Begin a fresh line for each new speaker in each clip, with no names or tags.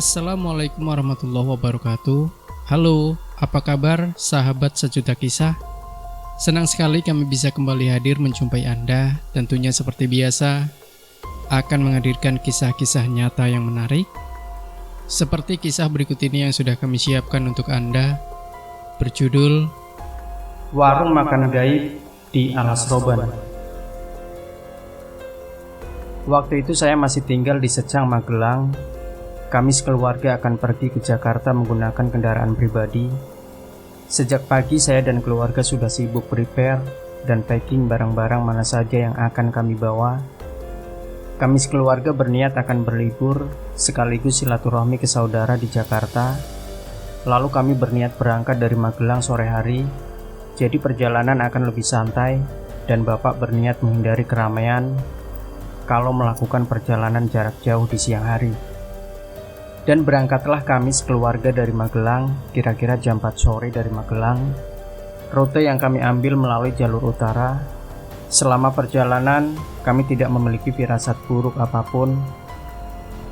Assalamualaikum warahmatullahi wabarakatuh. Halo, apa kabar sahabat sejuta kisah? Senang sekali kami bisa kembali hadir menjumpai Anda. Tentunya seperti biasa akan menghadirkan kisah-kisah nyata yang menarik. Seperti kisah berikut ini yang sudah kami siapkan untuk Anda, berjudul
Warung Makan Gaib di Alas Roban. Waktu itu saya masih tinggal di Secang, Magelang. Kami sekeluarga akan pergi ke Jakarta menggunakan kendaraan pribadi. Sejak pagi saya dan keluarga sudah sibuk prepare dan packing barang-barang mana saja yang akan kami bawa. Kami sekeluarga berniat akan berlibur sekaligus silaturahmi ke saudara di Jakarta. Lalu kami berniat berangkat dari Magelang sore hari. Jadi perjalanan akan lebih santai dan Bapak berniat menghindari keramaian kalau melakukan perjalanan jarak jauh di siang hari. Dan berangkatlah kami sekeluarga dari Magelang, kira-kira jam 4 sore dari Magelang. Rute yang kami ambil melalui jalur utara. Selama perjalanan, kami tidak memiliki firasat buruk apapun,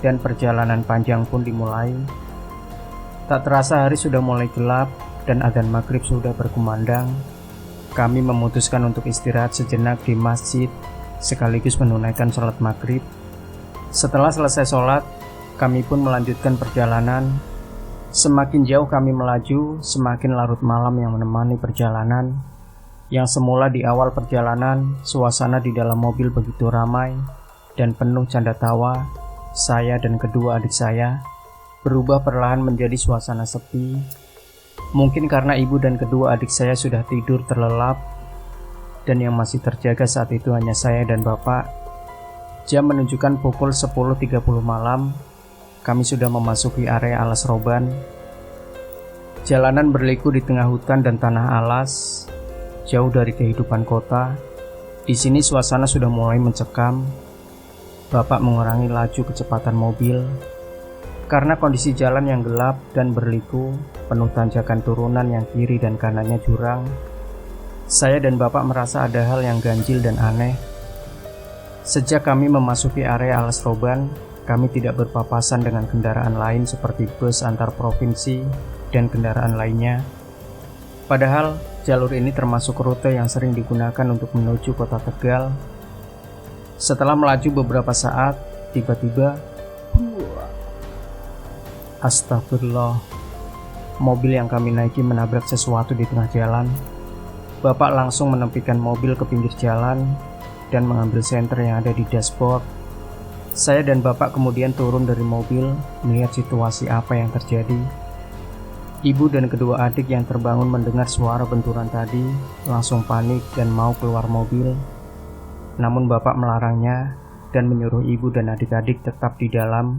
dan perjalanan panjang pun dimulai. Tak terasa hari sudah mulai gelap, dan adzan maghrib sudah berkumandang. Kami memutuskan untuk istirahat sejenak di masjid, sekaligus menunaikan sholat maghrib. Setelah selesai sholat, kami pun melanjutkan perjalanan. Semakin jauh kami melaju, semakin larut malam yang menemani perjalanan. Yang semula di awal perjalanan, suasana di dalam mobil begitu ramai dan penuh canda tawa. Saya dan kedua adik saya berubah perlahan menjadi suasana sepi. Mungkin karena ibu dan kedua adik saya sudah tidur terlelap, dan yang masih terjaga saat itu hanya saya dan bapak. Jam menunjukkan pukul 10.30 malam. Kami sudah memasuki area Alas Roban. Jalanan berliku di tengah hutan dan tanah alas, jauh dari kehidupan kota. Di sini suasana sudah mulai mencekam. Bapak mengurangi laju kecepatan mobil karena kondisi jalan yang gelap dan berliku, penuh tanjakan turunan yang kiri dan kanannya jurang. Saya dan Bapak merasa ada hal yang ganjil dan aneh. Sejak kami memasuki area Alas Roban, kami tidak berpapasan dengan kendaraan lain seperti bus antar provinsi dan kendaraan lainnya. Padahal jalur ini termasuk rute yang sering digunakan untuk menuju kota Tegal. Setelah melaju beberapa saat, tiba-tiba astagfirullah, mobil yang kami naiki menabrak sesuatu di tengah jalan. Bapak langsung menempikan mobil ke pinggir jalan dan mengambil senter yang ada di dashboard. Saya dan Bapak kemudian turun dari mobil melihat situasi apa yang terjadi. Ibu dan kedua adik yang terbangun mendengar suara benturan tadi langsung panik dan mau keluar mobil. Namun Bapak melarangnya dan menyuruh ibu dan adik-adik tetap di dalam.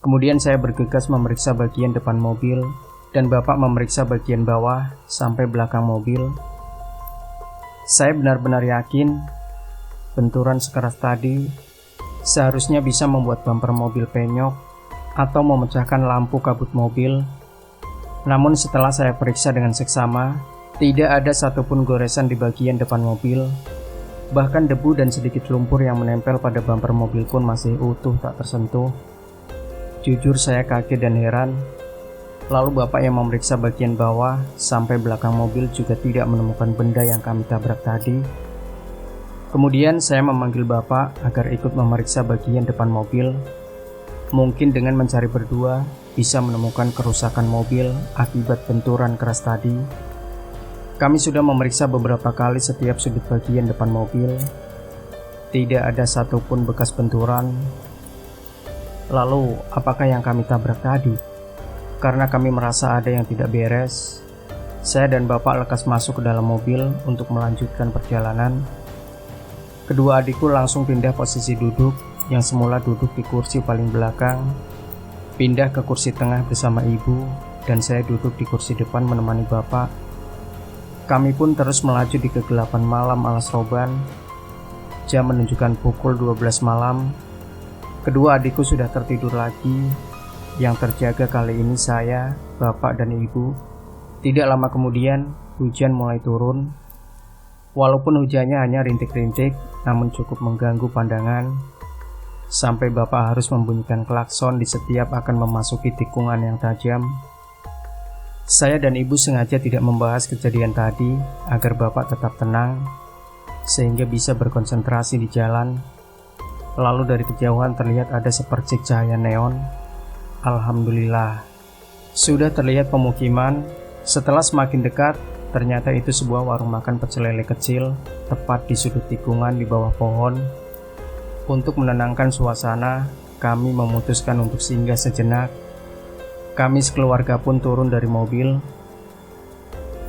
Kemudian saya bergegas memeriksa bagian depan mobil dan Bapak memeriksa bagian bawah sampai belakang mobil. Saya benar-benar yakin benturan sekeras tadi seharusnya bisa membuat bumper mobil penyok atau memecahkan lampu kabut mobil. Namun setelah saya periksa dengan seksama, tidak ada satupun goresan di bagian depan mobil. Bahkan debu dan sedikit lumpur yang menempel pada bumper mobil pun masih utuh tak tersentuh. Jujur saya kaget dan heran. Lalu Bapak yang memeriksa bagian bawah sampai belakang mobil juga tidak menemukan benda yang kami tabrak tadi. Kemudian saya memanggil Bapak agar ikut memeriksa bagian depan mobil. Mungkin dengan mencari berdua bisa menemukan kerusakan mobil akibat benturan keras tadi. Kami sudah memeriksa beberapa kali setiap sudut bagian depan mobil. Tidak ada satupun bekas benturan. Lalu, apakah yang kami tabrak tadi? Karena kami merasa ada yang tidak beres, saya dan Bapak lekas masuk ke dalam mobil untuk melanjutkan perjalanan. Kedua adikku langsung pindah posisi duduk, yang semula duduk di kursi paling belakang, pindah ke kursi tengah bersama ibu, dan saya duduk di kursi depan menemani Bapak. Kami pun terus melaju di kegelapan malam Alas Roban. Jam menunjukkan pukul 12 malam. Kedua adikku sudah tertidur lagi. Yang terjaga kali ini saya, Bapak, dan ibu. Tidak lama kemudian, hujan mulai turun. Walaupun hujannya hanya rintik-rintik, namun cukup mengganggu pandangan. sampai bapak harus membunyikan klakson di setiap akan memasuki tikungan yang tajam. Saya dan ibu sengaja tidak membahas kejadian tadi agar bapak tetap tenang, sehingga bisa berkonsentrasi di jalan. Lalu dari kejauhan terlihat ada sepercik cahaya neon. Alhamdulillah, sudah terlihat pemukiman. Setelah semakin dekat, ternyata itu sebuah warung makan pecel lele kecil, tepat di sudut tikungan di bawah pohon. Untuk menenangkan suasana, kami memutuskan untuk singgah sejenak. Kami sekeluarga pun turun dari mobil.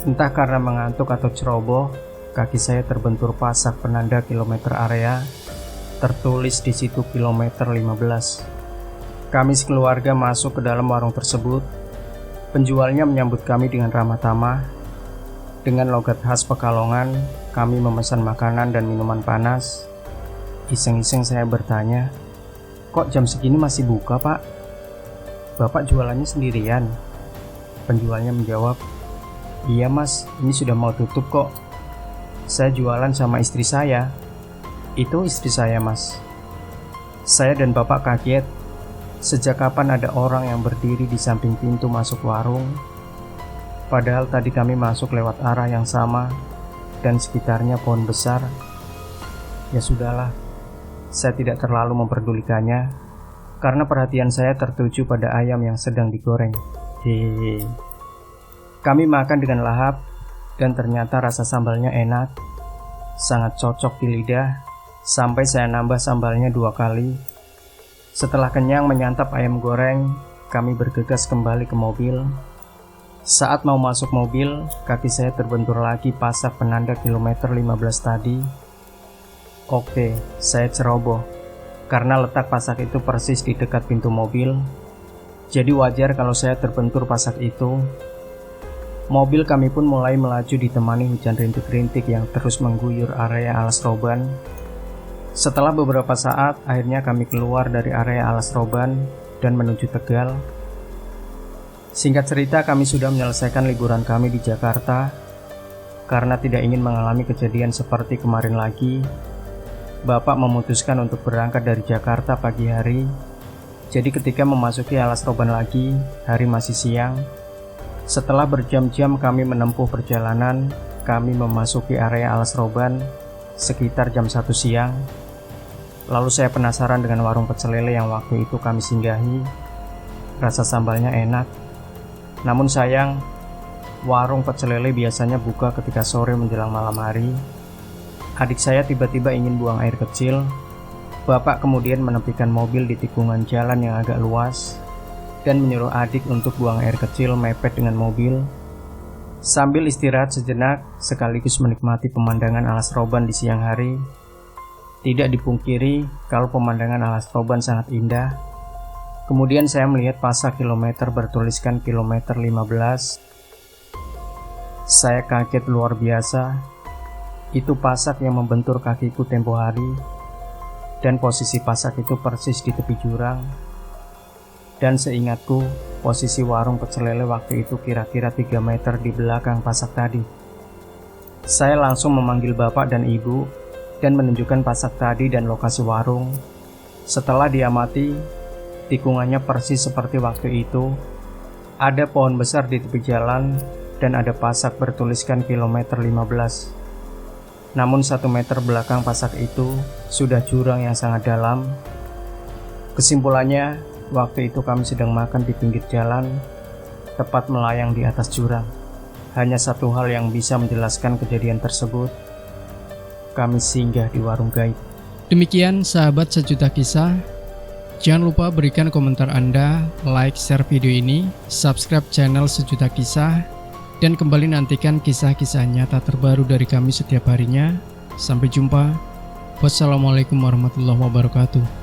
Entah karena mengantuk atau ceroboh, kaki saya terbentur pasak penanda kilometer area. Tertulis di situ kilometer 15. Kami sekeluarga masuk ke dalam warung tersebut. Penjualnya menyambut kami dengan ramah tamah. Dengan logat khas Pekalongan, kami memesan makanan dan minuman panas. Iseng-iseng saya bertanya, "Kok jam segini masih buka, Pak? Bapak jualannya sendirian?" Penjualnya menjawab, "Iya Mas, ini sudah mau tutup kok. Saya jualan sama istri saya." "Itu istri saya Mas." Saya dan bapak kaget. Sejak kapan ada orang yang berdiri di samping pintu masuk warung? Padahal tadi kami masuk lewat arah yang sama dan sekitarnya pohon besar. Ya sudahlah, saya tidak terlalu memperdulikannya karena perhatian saya tertuju pada ayam yang sedang digoreng. Hehehe. Kami makan dengan lahap dan ternyata rasa sambalnya enak, sangat cocok di lidah, sampai saya nambah sambalnya 2 kali. Setelah kenyang menyantap ayam goreng, kami bergegas kembali ke mobil. Saat mau masuk mobil, kaki saya terbentur lagi pasak penanda kilometer 15 tadi. Oke, saya ceroboh karena letak pasak itu persis di dekat pintu mobil. Jadi wajar kalau saya terbentur pasak itu. Mobil kami pun mulai melaju ditemani hujan rintik-rintik yang terus mengguyur area alas roban. Setelah beberapa saat, akhirnya kami keluar dari area alas roban dan menuju Tegal. Singkat cerita, kami sudah menyelesaikan liburan kami di Jakarta. Karena tidak ingin mengalami kejadian seperti kemarin lagi, Bapak memutuskan untuk berangkat dari Jakarta pagi hari. Jadi ketika memasuki alas roban lagi, hari masih siang. Setelah berjam-jam kami menempuh perjalanan, kami memasuki area alas roban sekitar jam 1 siang. Lalu saya penasaran dengan warung pecel lele yang waktu itu kami singgahi. Rasa sambalnya enak. Namun sayang, warung pecel lele biasanya buka ketika sore menjelang malam hari. Adik saya tiba-tiba ingin buang air kecil. Bapak kemudian menepikan mobil di tikungan jalan yang agak luas dan menyuruh adik untuk buang air kecil mepet dengan mobil. Sambil istirahat sejenak, sekaligus menikmati pemandangan alas roban di siang hari. Tidak dipungkiri kalau pemandangan alas roban sangat indah. Kemudian saya melihat pasak kilometer bertuliskan kilometer 15. Saya kaget luar biasa. Itu pasak yang membentur kakiku tempo hari. Dan posisi pasak itu persis di tepi jurang. Dan seingatku, posisi warung pecel lele waktu itu kira-kira 3 meter di belakang pasak tadi. Saya langsung memanggil bapak dan ibu dan menunjukkan pasak tadi dan lokasi warung. Setelah diamati, tikungannya persis seperti waktu itu. Ada pohon besar di tepi jalan dan ada pasak bertuliskan kilometer 15. Namun 1 meter belakang pasak itu sudah jurang yang sangat dalam. Kesimpulannya, waktu itu kami sedang makan di pinggir jalan, tepat melayang di atas jurang. Hanya satu hal yang bisa menjelaskan kejadian tersebut. Kami singgah di warung gaib.
Demikian sahabat sejuta kisah. Jangan lupa berikan komentar Anda, like, share video ini, subscribe channel Sejuta Kisah, dan kembali nantikan kisah-kisah nyata terbaru dari kami setiap harinya. Sampai jumpa. Wassalamualaikum warahmatullahi wabarakatuh.